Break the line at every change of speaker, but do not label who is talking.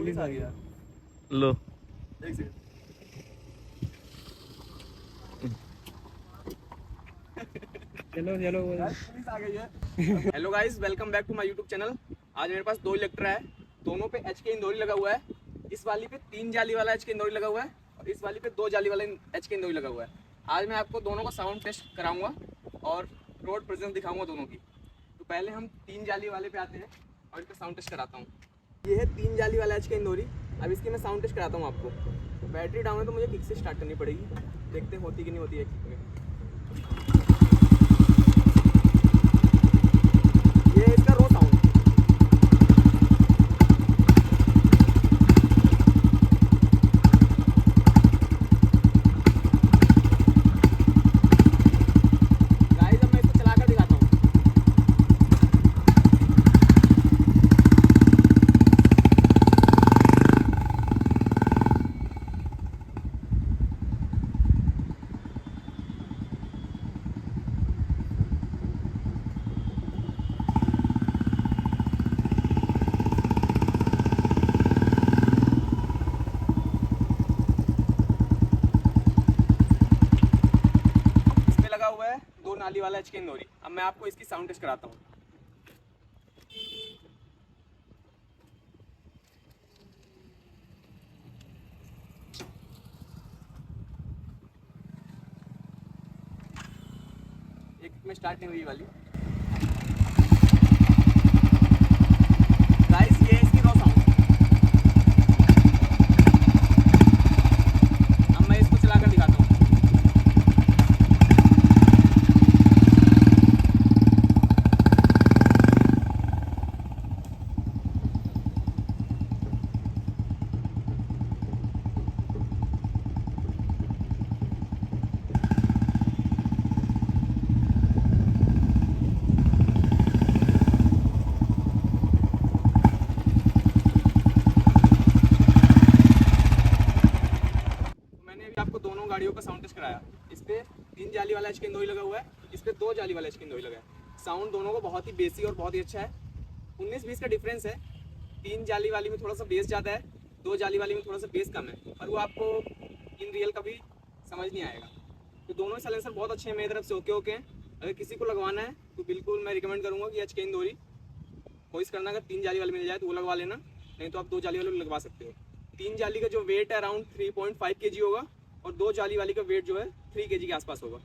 Police आ गया।
लो
एक second.
चलो चलो
पुलिस आ गई है। Hello guys, welcome back to my YouTube channel. आज मेरे पास दो इलेक्टर है, दोनों पे एचके इंदौरी लगा हुआ है। इस वाली पे 3 जाली वाला एचके इंदौरी लगा हुआ है और इस वाली पे 2 जाली वाला एचके इंदौरी लगा हुआ है। आज मैं आपको दोनों का साउंड टेस्ट कराऊंगा और रोड प्रेजेंस दिखाऊंगा दोनों की। तो पहले हम 3 जाली वाले पे आते हैं और इसका साउंड टेस्ट कराता हूँ। ये है 3 जाली वाला एचके इंदौरी। अब इसकी मैं साउंड टेस्ट कराता हूँ आपको। बैटरी डाउन है तो मुझे किक से स्टार्ट करनी पड़ेगी, देखते हैं होती कि नहीं होती है किक में। ये इसका रो साउंड। गाइस अब मैं इसको चलाकर दिखाता हूँ। लगा हुआ है 2 नाली वाला एचके इंदौरी। अब मैं आपको इसकी साउंड टेस्ट कराता हूँ। एक में स्टार्ट नहीं हुई वाली। गाइस ये इसकी रो साउंड। अब मैं इसको चलाकर दिखाता हूँ। आपको दोनों गाड़ियों का साउंड टेस्ट कराया। इस पे 3 जाली वाला एचके इंदौरी लगा हुआ है, इस पे 2 जाली वाला एचके इंदौरी लगा है। साउंड दोनों को बहुत ही बेसी और बहुत ही अच्छा है। 19-20 का डिफरेंस है। 3 जाली वाली में थोड़ा सा बेस ज़्यादा है, 2 जाली वाली में थोड़ा सा बेस कम है, और वो आपको इन रियल कभी समझ नहीं आएगा। तो दोनों साइलेंसर बहुत अच्छे हैं, मेरी तरफ से ओके हैं। अगर किसी को लगवाना है तो बिल्कुल मैं रिकमेंड करूँगा कि एचके इंदौरी कोशिश करना, अगर 3 जाली वाली मिल जाए तो वो लगवा लेना, नहीं तो आप 2 जाली वाले लगवा सकते हो। 3 जाली का जो वेट है अराउंड 3.5 kg होगा और 2 जाली वाली का वेट जो है 3 kg के आसपास होगा।